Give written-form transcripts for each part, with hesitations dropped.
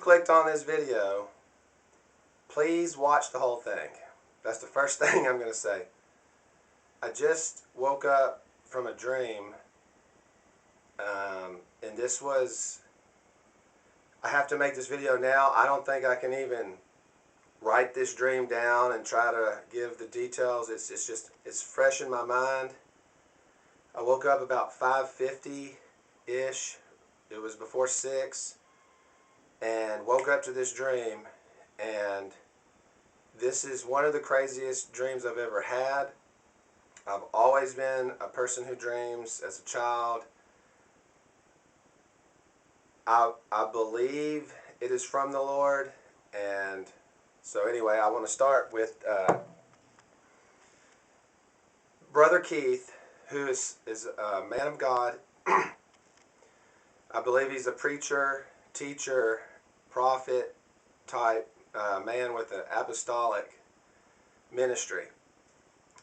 clicked on this video, please watch the whole thing. That's the first thing I'm going to say. I just woke up from a dream, and this was, I have to make this video now. I don't think I can even write this dream down and try to give the details. It's fresh in my mind. I woke up about 5:50-ish. It was before 6, and woke up to this dream, and this is one of the craziest dreams I've ever had. I've always been a person who dreams as a child. I believe it is from the Lord, and so anyway, I want to start with Brother Keith, who is a man of God. I believe he's a preacher, teacher, prophet type man with an apostolic ministry.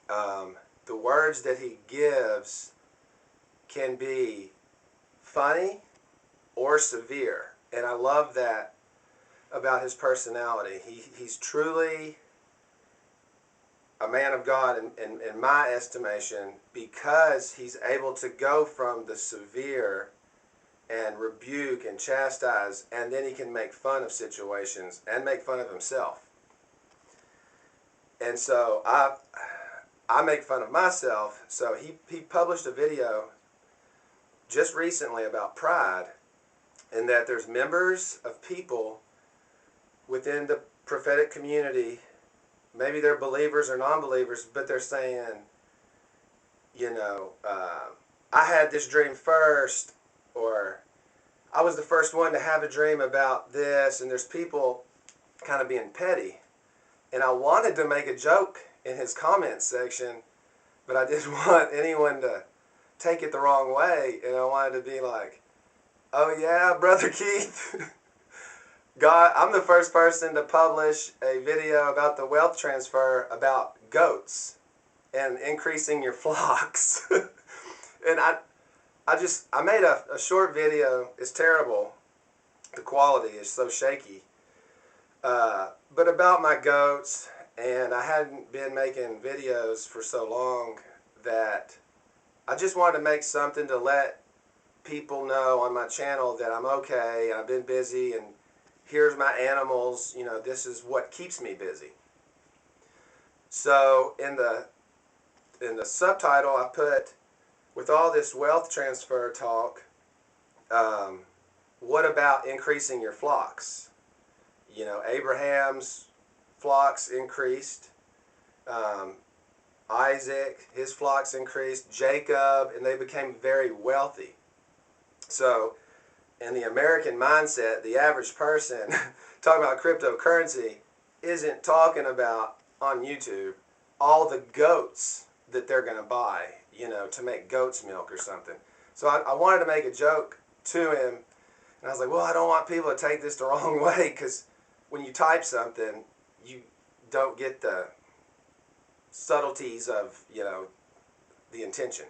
The words that he gives can be funny or severe, and I love that about his personality. He's truly a man of God in my estimation, because he's able to go from the severe and rebuke and chastise, and then he can make fun of situations and make fun of himself. And so I make fun of myself. So he published a video just recently about pride, and that there's members of people within the prophetic community, maybe they're believers or non-believers, but they're saying, you know, I had this dream first, or I was the first one to have a dream about this, and there's people kind of being petty. And I wanted to make a joke in his comment section, but I didn't want anyone to take it the wrong way, and I wanted to be like, oh yeah, Brother Keith, God, I'm the first person to publish a video about the wealth transfer about goats and increasing your flocks. And I made a short video. It's terrible. The quality is so shaky. But about my goats, and I hadn't been making videos for so long that I just wanted to make something to let people know on my channel that I'm okay, and I've been busy, and here's my animals, you know, this is what keeps me busy. So in the subtitle I put, with all this wealth transfer talk, what about increasing your flocks? You know, Abraham's flocks increased, Isaac, his flocks increased, Jacob, and they became very wealthy. So in the American mindset, the average person talking about cryptocurrency isn't talking about, on YouTube, all the goats that they're going to buy, you know, to make goat's milk or something. So I wanted to make a joke to him, and I was like, well, I don't want people to take this the wrong way, because when you type something, you don't get the subtleties of, you know, the intention.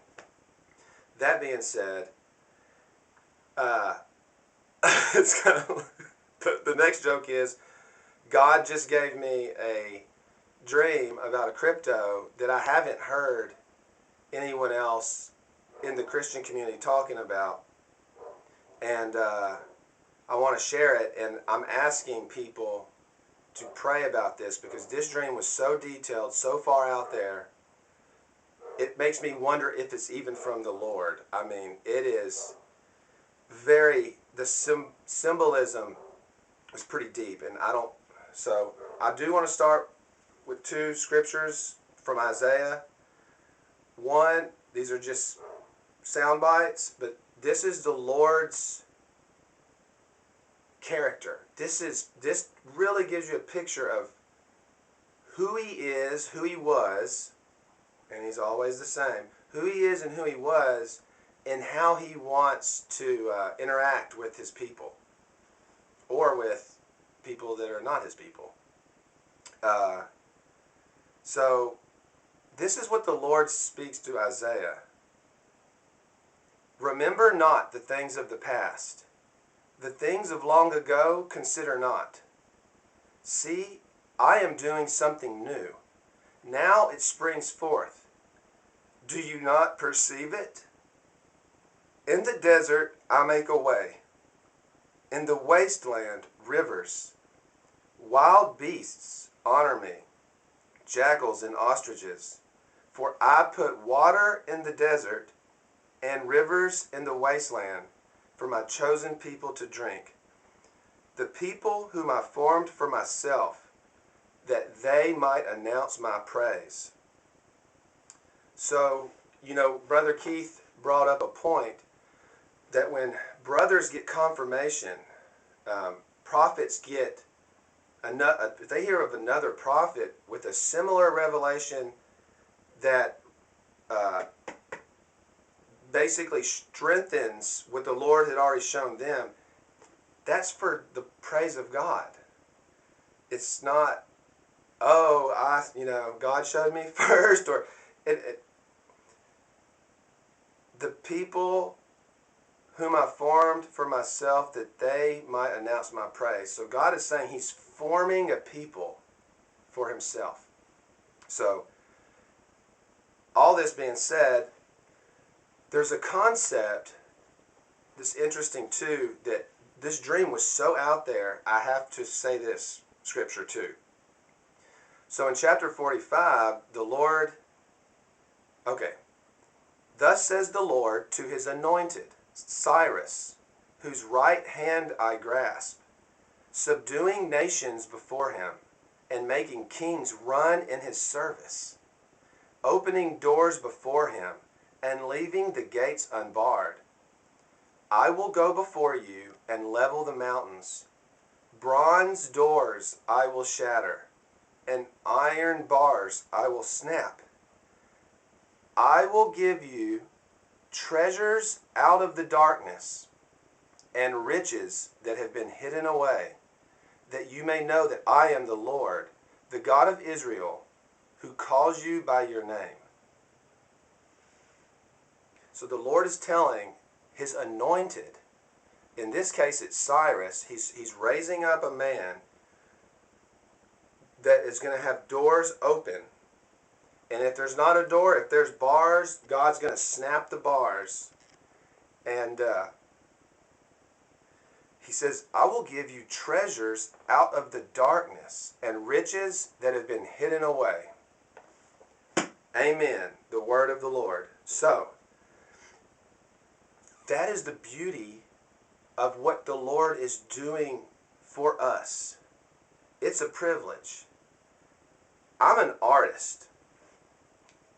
That being said, it's kind of, the next joke is, God just gave me a dream about a crypto that I haven't heard anyone else in the Christian community talking about, and I want to share it, and I'm asking people to pray about this, because this dream was so detailed, so far out there, it makes me wonder if it's even from the Lord. I mean, it is very, the symbolism is pretty deep, and so I do want to start with 2 scriptures from Isaiah. One, these are just sound bites, but this is the Lord's character. This really gives you a picture of who he is, who he was, and he's always the same, who he is and who he was, and how he wants to interact with his people, or with people that are not his people. So this is what the Lord speaks to Isaiah. Remember not the things of the past. the things of long ago consider not. See, I am doing something new. Now it springs forth. Do you not perceive it? In the desert I make a way. In the wasteland, rivers. Wild beasts honor me, jackals and ostriches. For I put water in the desert and rivers in the wasteland for my chosen people to drink. The people whom I formed for myself, that they might announce my praise. So, Brother Keith brought up a point that when brothers get confirmation, prophets get if they hear of another prophet with a similar revelation that basically strengthens what the Lord had already shown them, that's for the praise of God. It's not, God showed me first, or the people whom I formed for myself, that they might announce my praise. So God is saying He's forming a people for Himself. So, all this being said, there's a concept that's interesting too, that this dream was so out there, I have to say this scripture too. So in chapter 45, the Lord, thus says the Lord to His anointed, Cyrus, whose right hand I grasp, subduing nations before him, and making kings run in his service, opening doors before him, and leaving the gates unbarred. I will go before you and level the mountains. Bronze doors I will shatter, and iron bars I will snap. I will give you treasures out of the darkness, and riches that have been hidden away, that you may know that I am the Lord, the God of Israel, who calls you by your name. So the Lord is telling His anointed, in this case it's Cyrus, he's raising up a man that is going to have doors open. And if there's not a door, if there's bars, God's going to snap the bars. And He says, I will give you treasures out of the darkness and riches that have been hidden away. Amen. The word of the Lord. So, that is the beauty of what the Lord is doing for us. It's a privilege. I'm an artist.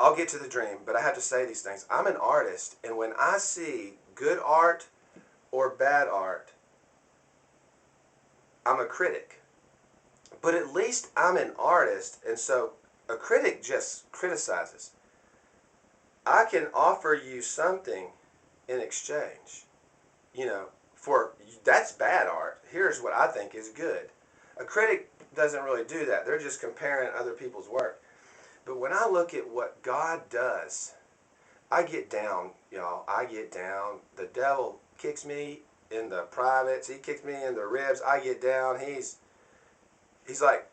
I'll get to the dream, but I have to say these things. I'm an artist, and when I see good art or bad art, I'm a critic. But at least I'm an artist, and so a critic just criticizes. I can offer you something in exchange. For that's bad art. Here's what I think is good. A critic doesn't really do that. They're just comparing other people's work. But when I look at what God does, I get down, y'all. I get down. The devil kicks me in the privates. He kicks me in the ribs. I get down. He's like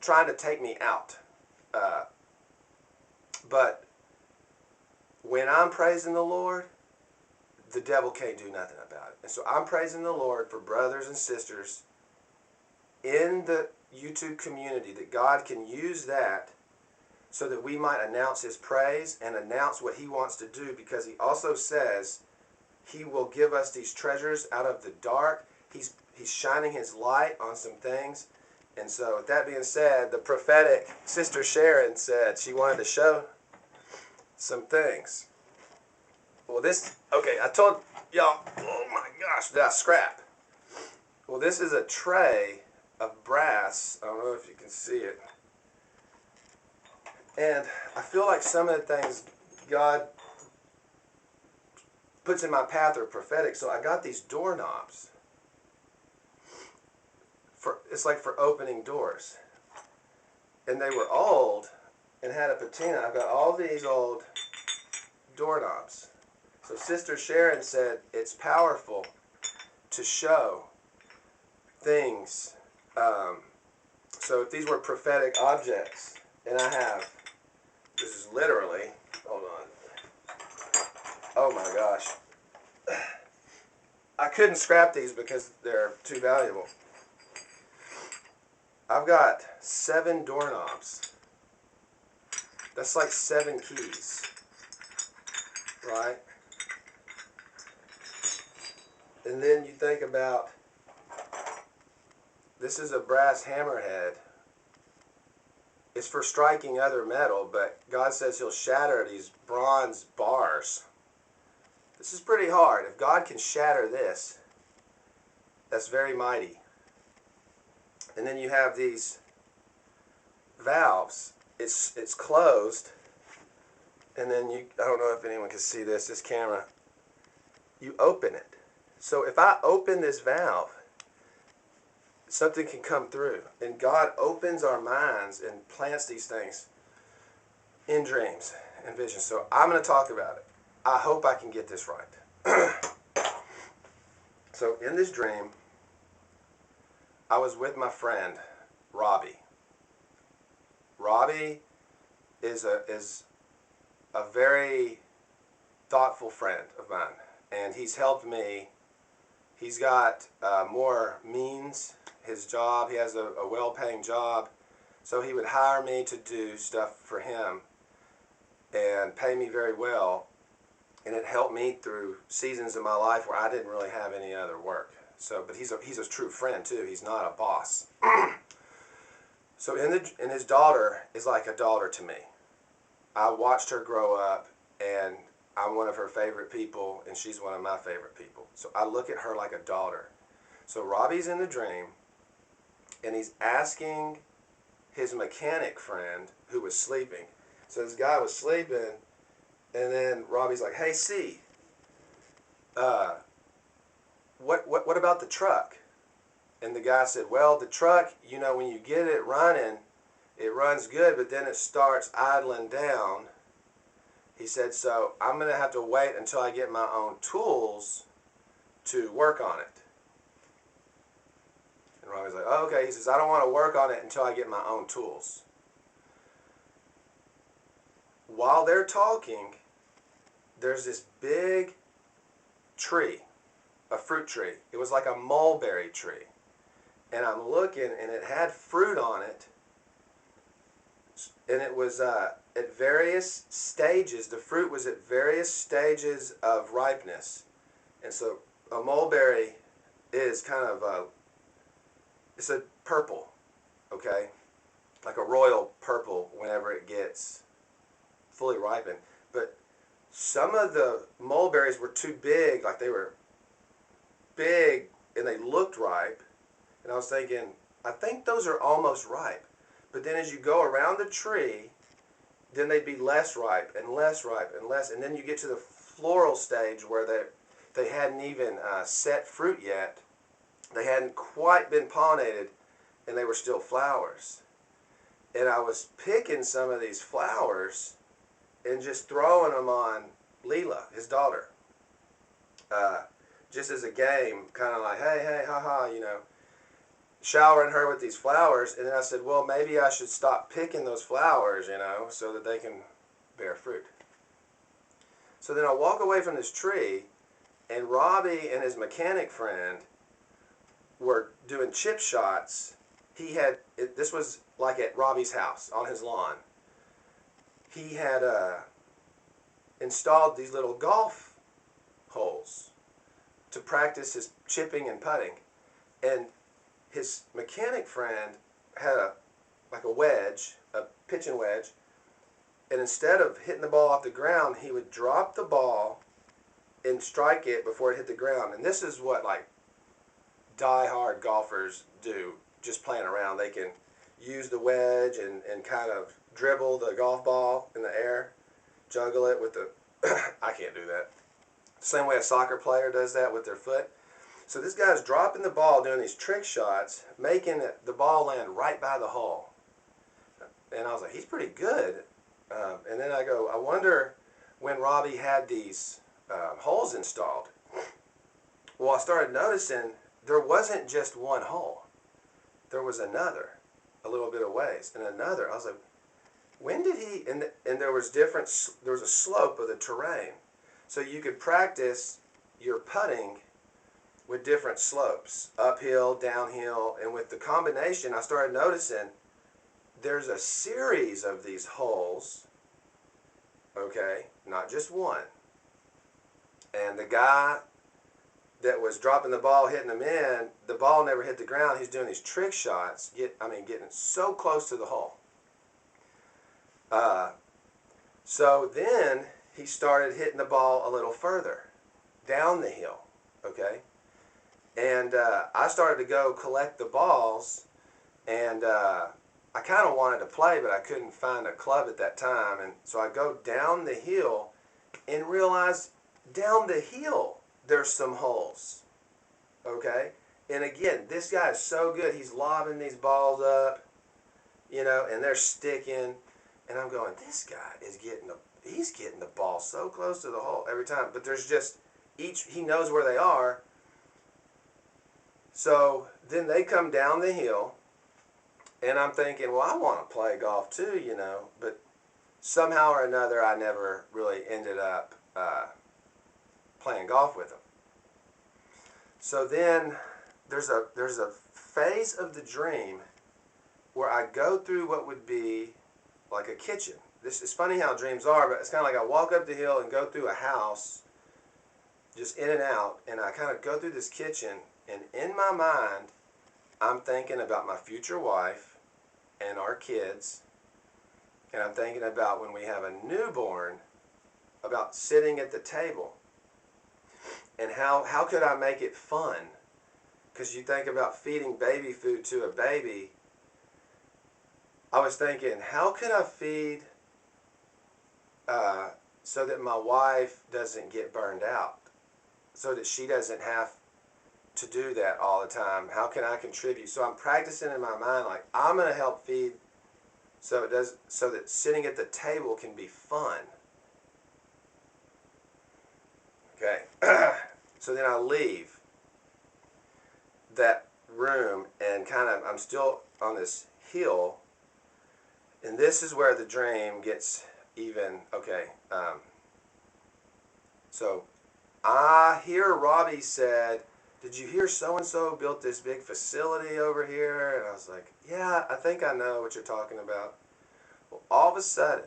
trying to take me out. But when I'm praising the Lord, the devil can't do nothing about it. And so I'm praising the Lord for brothers and sisters in the YouTube community, that God can use that so that we might announce His praise and announce what He wants to do, because He also says He will give us these treasures out of the dark. He's shining His light on some things. And so with that being said, the prophetic Sister Sharon said she wanted to show some things. Well, I told y'all, oh my gosh, did I scrap? Well, this is a tray of brass. I don't know if you can see it. And I feel like some of the things God puts in my path are prophetic. So I got these doorknobs. It's like for opening doors. And they were old and had a patina. I've got all these old doorknobs. So Sister Sharon said it's powerful to show things. So if these were prophetic objects, and I have, this is literally, hold on, oh my gosh, I couldn't scrap these because they're too valuable. I've got 7 doorknobs. That's like 7 keys, right? And then you think about, this is a brass hammerhead. It's for striking other metal, but God says He'll shatter these bronze bars. This is pretty hard. If God can shatter this, that's very mighty. And then you have these valves. It's closed, and then I don't know if anyone can see this camera, you open it. So if I open this valve, something can come through. And God opens our minds and plants these things in dreams and visions. So I'm going to talk about it. I hope I can get this right. So in this dream, I was with my friend, Robbie. Robbie is a very thoughtful friend of mine, and he's helped me. He's got more means. His job, he has a well-paying job, so he would hire me to do stuff for him and pay me very well, and it helped me through seasons of my life where I didn't really have any other work. So, but he's a true friend too. He's not a boss. So and his daughter is like a daughter to me. I watched her grow up, and I'm one of her favorite people, and she's one of my favorite people. So I look at her like a daughter. So Robbie's in the dream, and he's asking his mechanic friend who was sleeping. So this guy was sleeping, and then Robbie's like, "Hey, C, what about the truck?" And the guy said, "Well, the truck, you know, when you get it running, it runs good, but then it starts idling down." He said, "So I'm going to have to wait until I get my own tools to work on it." And Robbie's like, "Oh, okay." He says, "I don't want to work on it until I get my own tools." While they're talking, there's this big tree, a fruit tree. It was like a mulberry tree. And I'm looking, and it had fruit on it. And it was at various stages. The fruit was at various stages of ripeness. And so a mulberry is kind of it's a purple, okay? Like a royal purple whenever it gets fully ripened. But some of the mulberries were too big, like they were big and they looked ripe. And I was thinking, I think those are almost ripe. But then as you go around the tree, then they'd be less ripe and less ripe and less. And then you get to the floral stage where they hadn't even set fruit yet. They hadn't quite been pollinated, and they were still flowers. And I was picking some of these flowers and just throwing them on Leela, his daughter. Just as a game, kind of like, hey, haha, you know, showering her with these flowers. And then I said, well, maybe I should stop picking those flowers, you know, so that they can bear fruit. So then I walk away from this tree, and Robbie and his mechanic friend were doing chip shots. This was like at Robbie's house on his lawn. He had installed these little golf holes to practice his chipping and putting. And his mechanic friend had like a wedge, a pitching wedge, and instead of hitting the ball off the ground, he would drop the ball and strike it before it hit the ground. And this is what like die-hard golfers do, just playing around. They can use the wedge and kind of dribble the golf ball in the air, juggle it with the I can't do that. Same way a soccer player does that with their foot. So this guy's dropping the ball, doing these trick shots, making the ball land right by the hole. And I was like, he's pretty good. And then I go, I wonder when Robbie had these holes installed. Well, I started noticing there wasn't just one hole. There was another, a little bit of ways, and another. I was like, when did he? And there was there was a slope of the terrain, so you could practice your putting with different slopes, uphill, downhill, and with the combination, I started noticing there's a series of these holes. Okay, not just one. And the guy that was dropping the ball, hitting them in, the ball never hit the ground. He's doing these trick shots, getting so close to the hole. So then he started hitting the ball a little further, down the hill, okay? And I started to go collect the balls, and I kind of wanted to play, but I couldn't find a club at that time. And so I go down the hill and realize down the hill there's some holes, okay? And again, this guy is so good. He's lobbing these balls up, and they're sticking. And I'm going, this guy is he's getting the ball so close to the hole every time. But there's just he knows where they are. So then they come down the hill, and I'm thinking, well, I want to play golf too, But somehow or another, I never really ended up playing golf with them. So then there's a phase of the dream where I go through what would be like a kitchen. This is funny how dreams are, but it's kind of like I walk up the hill and go through a house, just in and out, and I kind of go through this kitchen, and in my mind, I'm thinking about my future wife and our kids, and I'm thinking about when we have a newborn, about sitting at the table, and how could I make it fun? Because you think about feeding baby food to a baby. I was thinking, how can I feed so that my wife doesn't get burned out, so that she doesn't have to do that all the time? How can I contribute? So I'm practicing in my mind, like, I'm going to help feed so that sitting at the table can be fun. Okay. So then I leave that room, and I'm still on this hill, and this is where the dream gets even. Okay. So I hear Robbie said, did you hear so-and-so built this big facility over here? And I was like, yeah, I think I know what you're talking about. Well, all of a sudden,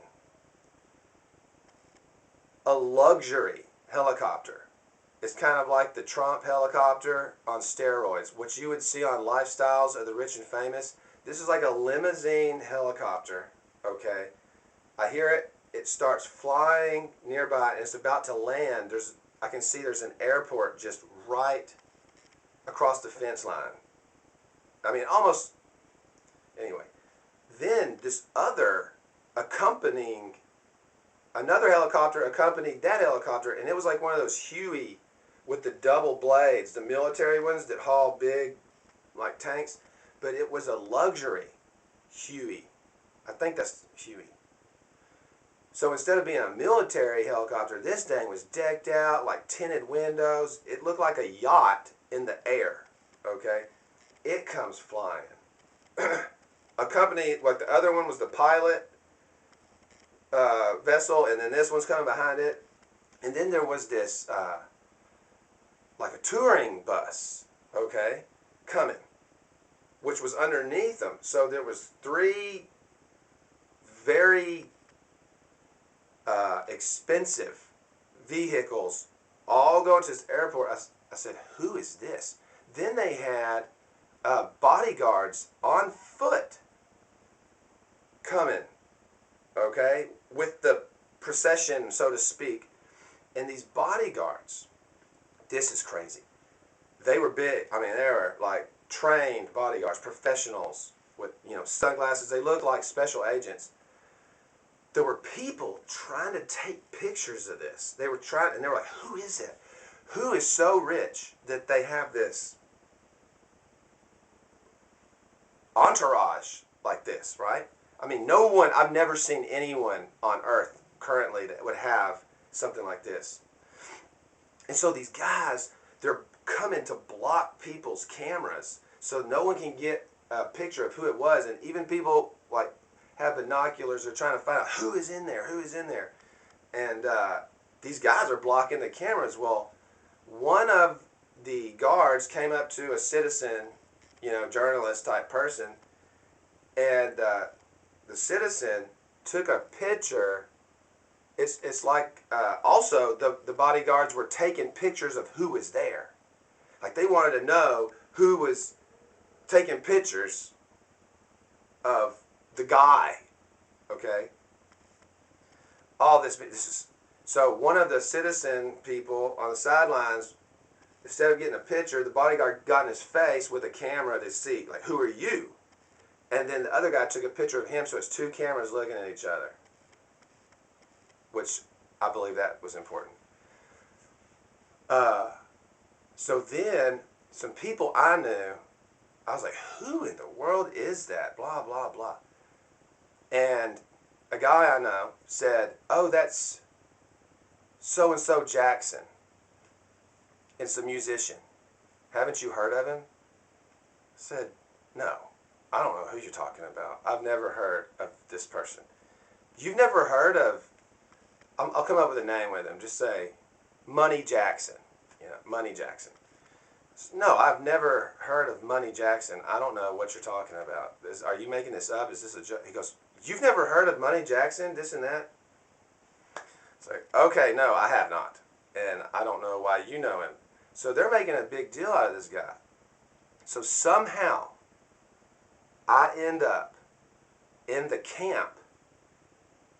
a luxury helicopter. It's kind of like the Trump helicopter on steroids, which you would see on Lifestyles of the Rich and Famous. This is like a limousine helicopter, okay? I hear it. It starts flying nearby, and it's about to land. I can see there's an airport just right across the fence line. I mean, almost. Anyway, then this another helicopter accompanied that helicopter, and it was like one of those Huey with the double blades, the military ones that haul big, like tanks, but it was a luxury Huey. I think that's Huey. So instead of being a military helicopter, this thing was decked out, like tinted windows. It looked like a yacht in the air, okay? It comes flying. Accompanied, like the other one was the pilot vessel, and then this one's coming behind it. And then there was this, like a touring bus, okay, coming, which was underneath them. So there was 3 very expensive vehicles all going to this airport. I said, who is this? Then they had bodyguards on foot coming, okay, with the procession, so to speak. And these bodyguards, this is crazy. They were big. I mean, they were like trained bodyguards, professionals with, sunglasses. They looked like special agents. There were people trying to take pictures of this. They were trying, and they were like, who is it? Who is so rich that they have this entourage like this, right? I mean, I've never seen anyone on earth currently that would have something like this. And so these guys, they're coming to block people's cameras so no one can get a picture of who it was, and even people like have binoculars are trying to find out who is in there, and these guys are blocking the cameras. Well, one of the guards came up to a citizen, journalist type person, and the citizen took a picture. It's like also the bodyguards were taking pictures of who was there. Like they wanted to know who was taking pictures of the guy. Okay. All this is so one of the citizen people on the sidelines, instead of getting a picture, the bodyguard got in his face with a camera to see, like, who are you? And then the other guy took a picture of him, so it's two cameras looking at each other, which I believe that was important. So then some people I knew, I was like, who in the world is that? Blah, blah, blah. And a guy I know said, oh, that's so-and-so Jackson. It's a musician. Haven't you heard of him? I said, no. I don't know who you're talking about. I've never heard of this person. You've never heard of, I'll come up with a name with him. Just say, Money Jackson. Money Jackson. No, I've never heard of Money Jackson. I don't know what you're talking about. Are you making this up? Is this a joke? He goes, you've never heard of Money Jackson? This and that? It's like, okay, no, I have not. And I don't know why you know him. So they're making a big deal out of this guy. So somehow, I end up in the camp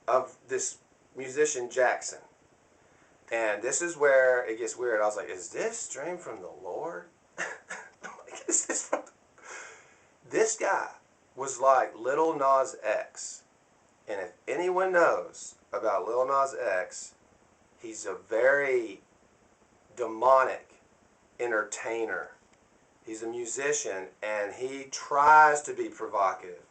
of this musician Jackson. And this is where it gets weird. I was like, is this stream from the Lord? Like, is this from This guy was like Lil Nas X. And if anyone knows about Lil Nas X, he's a very demonic entertainer. He's a musician, and he tries to be provocative.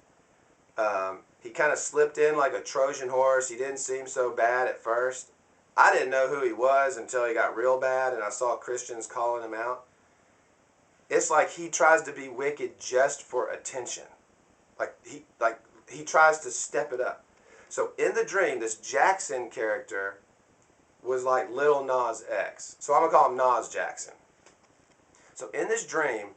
He kind of slipped in like a Trojan horse. He didn't seem so bad at first. I didn't know who he was until he got real bad, and I saw Christians calling him out. It's like he tries to be wicked just for attention. Like he tries to step it up. So in the dream, this Jackson character was like Lil Nas X. So I'm going to call him Nas Jackson. So in this dream,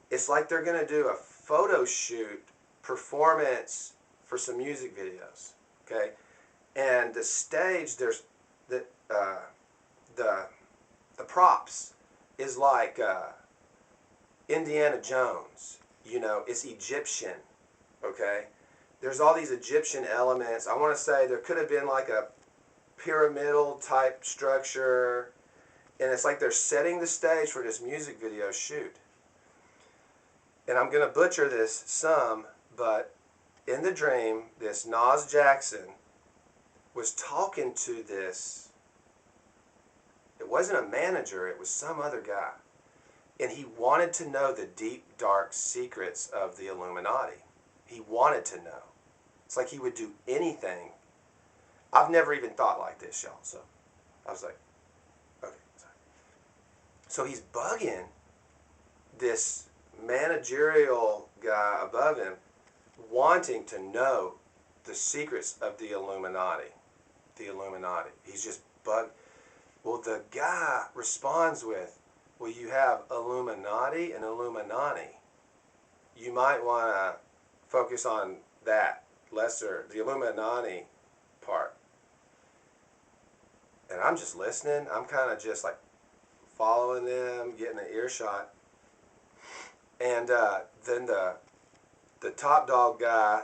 it's like they're going to do a photo shoot performance for some music videos. Okay? And the stage, there's the props is like Indiana Jones. It's Egyptian. Okay? There's all these Egyptian elements. I want to say there could have been like a pyramidal type structure, and it's like they're setting the stage for this music video shoot. And I'm going to butcher this some, but in the dream, this Nas Jackson was talking to this, it wasn't a manager, it was some other guy. And he wanted to know the deep, dark secrets of the Illuminati. He wanted to know. It's like he would do anything. I've never even thought like this, y'all. So I was like, okay. Sorry. So he's bugging this managerial guy above him, wanting to know the secrets of the Illuminati. The Illuminati. He's just bugged. Well, the guy responds with, well, you have Illuminati and Illuminati. You might want to focus on that lesser, the Illuminati part. And I'm just listening. I'm kind of just like following them, getting an earshot. And then the top dog guy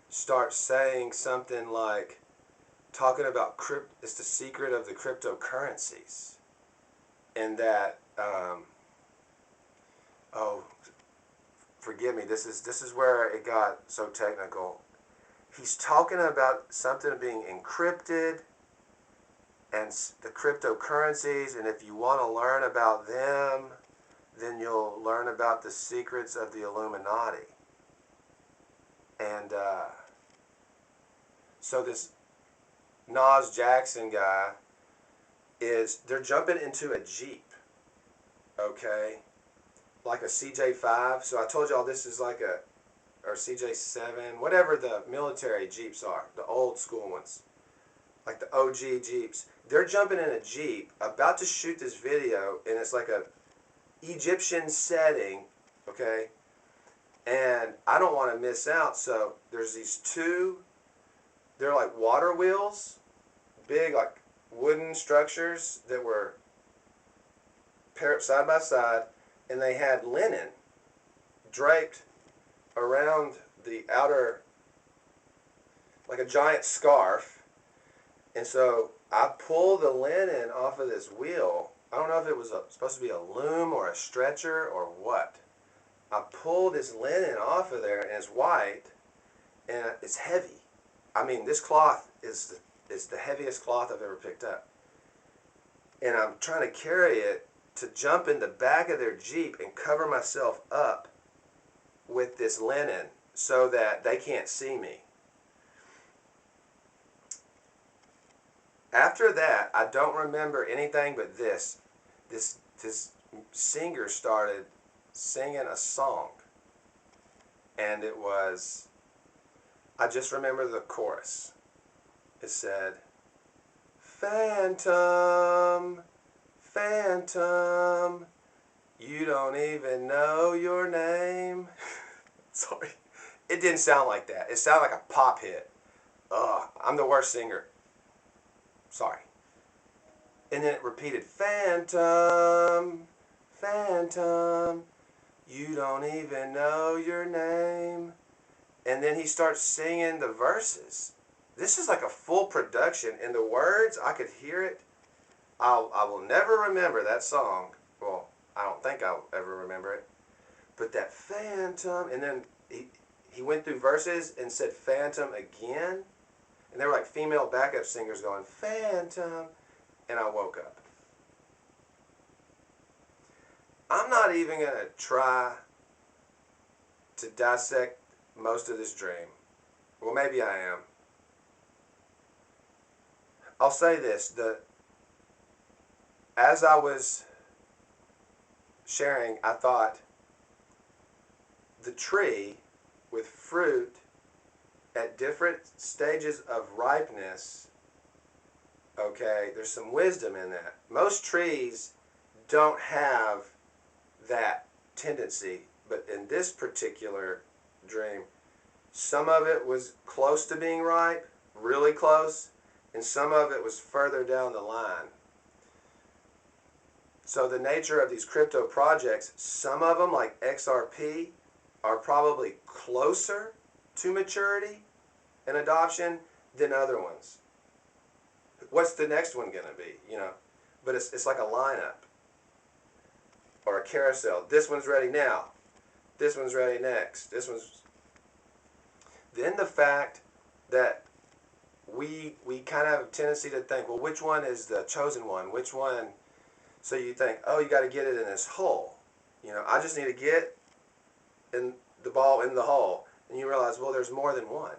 starts saying something like, talking about it's the secret of the cryptocurrencies. And that, oh, forgive me, this is where it got so technical. He's talking about something being encrypted and the cryptocurrencies, and if you want to learn about them, then you'll learn about the secrets of the Illuminati. And so this Nas Jackson guy they're jumping into a Jeep, okay, like a CJ5. So I told y'all this is like a, or CJ7, whatever the military Jeeps are, the old school ones, like the OG Jeeps. They're jumping in a Jeep, about to shoot this video, and it's like a Egyptian setting, okay? And I don't want to miss out, so there's these two, they're like water wheels, big like wooden structures that were paired up side by side, and they had linen draped around the outer, like a giant scarf. And so I pulled the linen off of this wheel. I don't know if it was supposed to be a loom or a stretcher or what. I pulled this linen off of there, and it's white, and it's heavy. I mean, this cloth is the heaviest cloth I've ever picked up. And I'm trying to carry it to jump in the back of their Jeep and cover myself up with this linen so that they can't see me. After that, I don't remember anything but this. This singer started singing a song, and it was, I just remember the chorus. It said, "Fantom, Fantom, you don't even know your name." Sorry, it didn't sound like that. It sounded like a pop hit. Ugh, I'm the worst singer. Sorry. And then it repeated, "Fantom, Fantom, you don't even know your name." And then he starts singing the verses. This is like a full production, and the words, I could hear it. I will never remember that song. Well, I don't think I'll ever remember it. But that Fantom, and then he went through verses and said Fantom again. And they were like female backup singers going, "Fantom," and I woke up. I'm not even going to try to dissect most of this dream. Well, maybe I am. I'll say this, as I was sharing, I thought the tree with fruit at different stages of ripeness, okay, there's some wisdom in that. Most trees don't have that tendency, but in this particular dream, some of it was close to being ripe, really close, and some of it was further down the line. So the nature of these crypto projects, some of them, like XRP, are probably closer to maturity and adoption than other ones. What's the next one going to be? You know, but it's like a lineup or a carousel. This one's ready now. This one's ready next. This one's. Then the fact that we kind of have a tendency to think, well, which one is the chosen one? Which one? So you think, oh, you got to get it in this hole. You know, I just need to get in the ball in the hole. And you realize, well, there's more than one.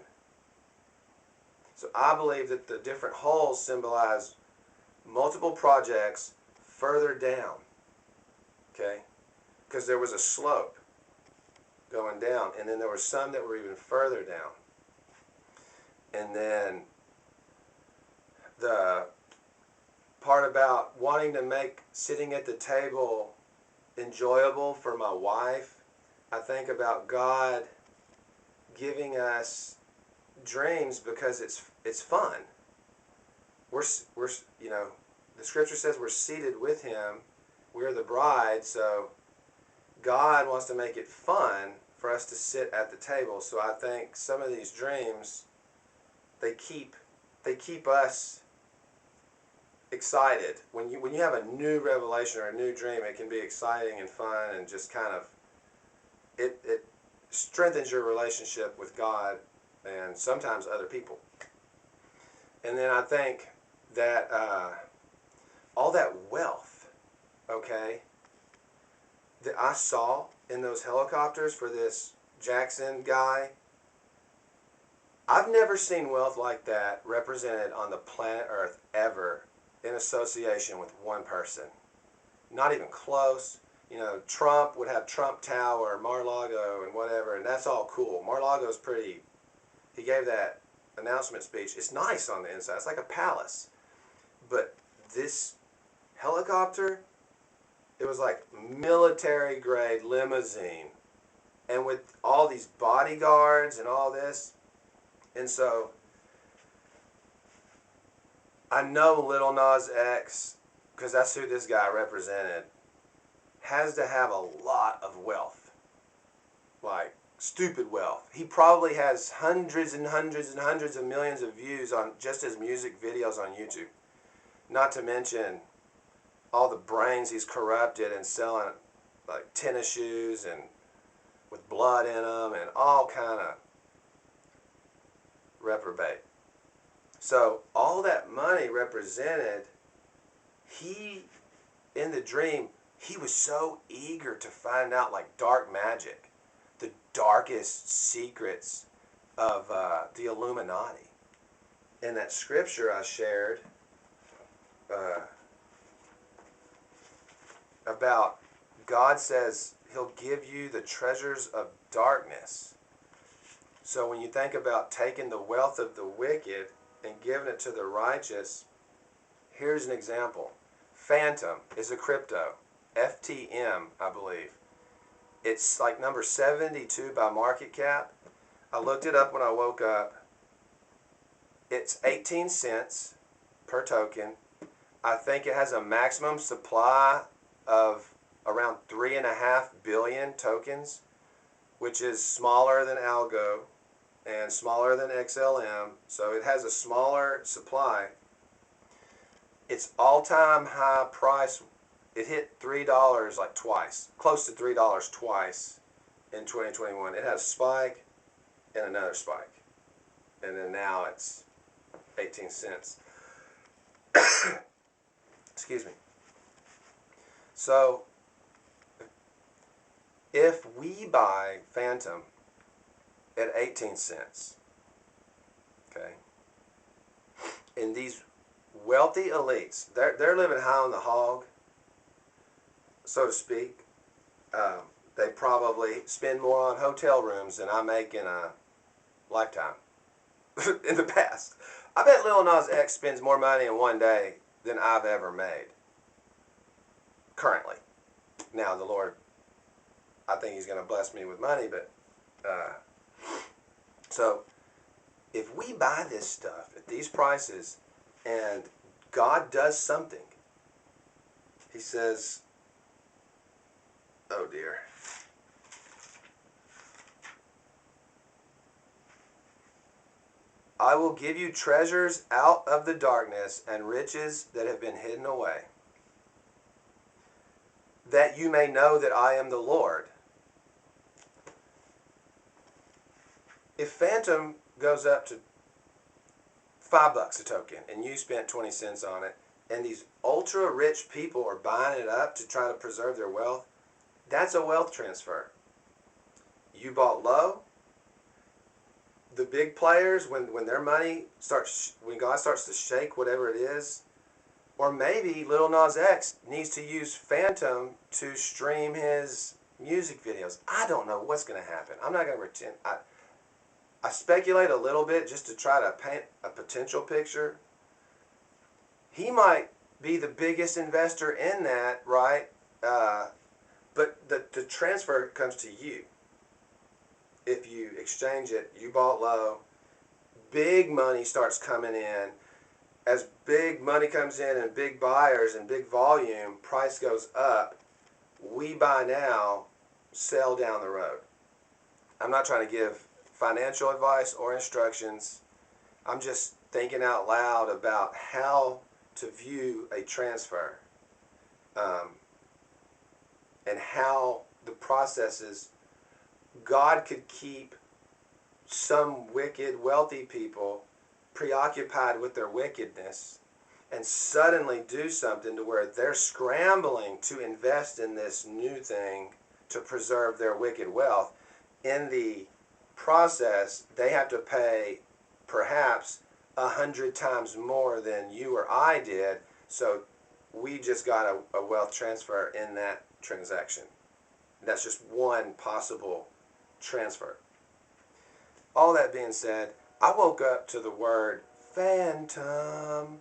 So I believe that the different holes symbolize multiple projects further down. Okay? Because there was a slope going down, and then there were some that were even further down. And then the part about wanting to make sitting at the table enjoyable for my wife, I think about God giving us dreams because it's fun. We're you know, the scripture says we're seated with him. We're the bride, so God wants to make it fun for us to sit at the table. So I think some of these dreams, they keep us excited. When you have a new revelation or a new dream, it can be exciting and fun, and just kind of it strengthens your relationship with God and sometimes other people. And then I think that all that wealth, okay, that I saw in those helicopters for this Jackson guy, I've never seen wealth like that represented on the planet Earth ever in association with one person. Not even close. you know, Trump would have Trump Tower, Mar-a-Lago, and whatever, and that's all cool. Mar-a-Lago's pretty, he gave that announcement speech. It's nice on the inside. It's like a palace. But this helicopter, it was like military-grade limousine. And with all these bodyguards and all this. And so, I know Lil Nas X, because that's who this guy represented, has to have a lot of wealth. Like, stupid wealth. He probably has hundreds and hundreds and hundreds of millions of views on just his music videos on YouTube. Not to mention all the brains he's corrupted and selling like tennis shoes and with blood in them and all kind of reprobate. So all that money represented, he, in the dream, he was so eager to find out like dark magic, the darkest secrets of the Illuminati. In that scripture I shared about God says he'll give you the treasures of darkness. So when you think about taking the wealth of the wicked and giving it to the righteous, here's an example. Fantom is a crypto. FTM, I believe. It's like number 72 by market cap. I looked it up when I woke up. It's 18 cents per token. I think it has a maximum supply of around 3.5 billion tokens, which is smaller than Algo and smaller than XLM. So it has a smaller supply. Its all-time high price, it hit $3 like twice, close to $3 twice in 2021. It had a spike and another spike. And then now it's 18 cents. Excuse me. So if we buy Fantom at 18 cents, okay, and these wealthy elites, they're living high on the hog, so to speak. They probably spend more on hotel rooms than I make in a lifetime in the past. I bet Lil Nas X spends more money in one day than I've ever made currently. Now the Lord, I think he's going to bless me with money, but so if we buy this stuff at these prices and God does something, he says, oh dear, I will give you treasures out of the darkness and riches that have been hidden away, that you may know that I am the Lord. If Fantom goes up to $5 a token and you spent 20 cents on it, and these ultra rich people are buying it up to try to preserve their wealth, that's a wealth transfer. You bought low. The big players, when their money starts, when God starts to shake whatever it is, or maybe Lil Nas X needs to use Fantom to stream his music videos. I don't know what's going to happen. I'm not going to pretend. I speculate a little bit just to try to paint a potential picture. He might be the biggest investor in that, right? But the transfer comes to you. If you exchange it, you bought low, big money starts coming in. As big money comes in and big buyers and big volume, price goes up. We buy now, sell down the road. I'm not trying to give financial advice or instructions. I'm just thinking out loud about how to view a transfer and how the processes. God could keep some wicked, wealthy people preoccupied with their wickedness and suddenly do something to where they're scrambling to invest in this new thing to preserve their wicked wealth. In the process, they have to pay perhaps 100 times more than you or I did. So we just got a wealth transfer in that transaction. That's just one possible transfer. All that being said, I woke up to the word Fantom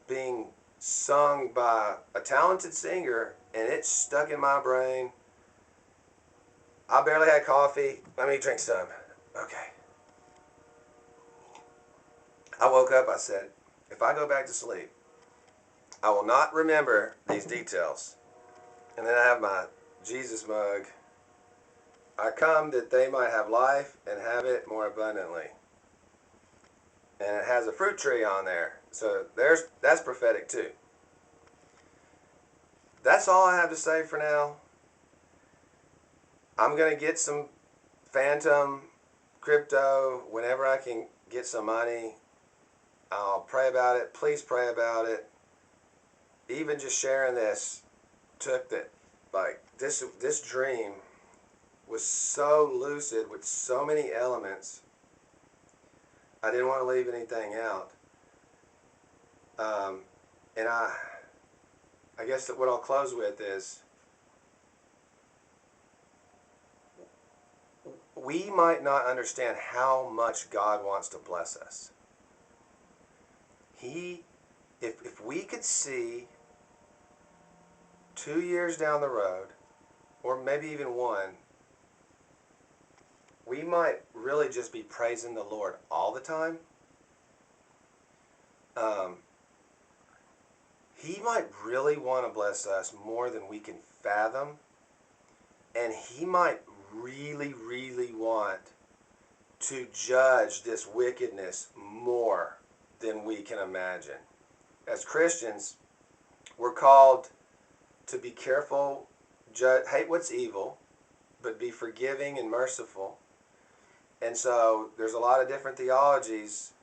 being sung by a talented singer, and it stuck in my brain. I barely had coffee. Let me drink some. Okay. I woke up, I said, if I go back to sleep, I will not remember these details. And then I have my Jesus mug. I come that they might have life and have it more abundantly. And it has a fruit tree on there. So that's prophetic too. That's all I have to say for now. I'm going to get some Fantom crypto whenever I can get some money. I'll pray about it. Please pray about it. Even just sharing this took that, like, this dream was so lucid with so many elements. I didn't want to leave anything out. And I guess that what I'll close with is, we might not understand how much God wants to bless us. If we could see 2 years down the road, or maybe even one, we might really just be praising the Lord all the time. He might really want to bless us more than we can fathom. And He might really, really want to judge this wickedness more than we can imagine. As Christians, we're called to be careful, hate what's evil, but be forgiving and merciful. And so there's a lot of different theologies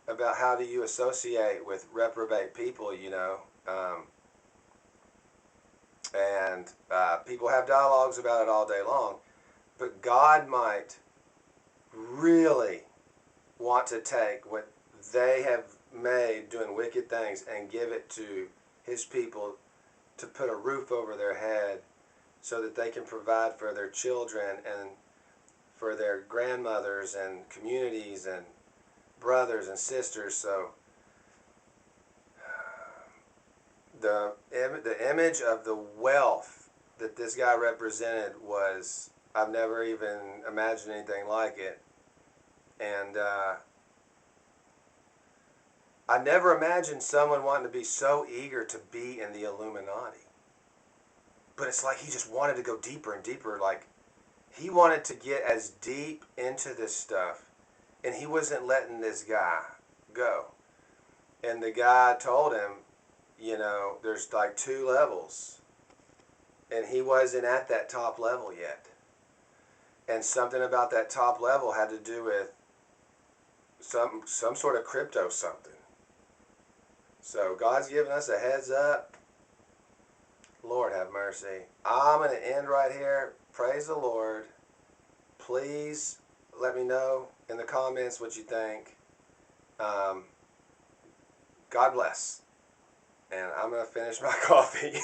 about how do you associate with reprobate people, you know. People have dialogues about it all day long. But God might really want to take what they have made doing wicked things and give it to His people to put a roof over their head so that they can provide for their children and for their grandmothers and communities and brothers and sisters. So the image of the wealth that this guy represented was, I've never even imagined anything like it. And I never imagined someone wanting to be so eager to be in the Illuminati. But it's like he just wanted to go deeper and deeper. Like, he wanted to get as deep into this stuff, and he wasn't letting this guy go. And the guy told him, you know, there's like 2 levels, and he wasn't at that top level yet. And something about that top level had to do with some sort of crypto something. So God's giving us a heads up. Lord have mercy. I'm going to end right here. Praise the Lord. Please let me know in the comments what you think. God bless. And I'm going to finish my coffee.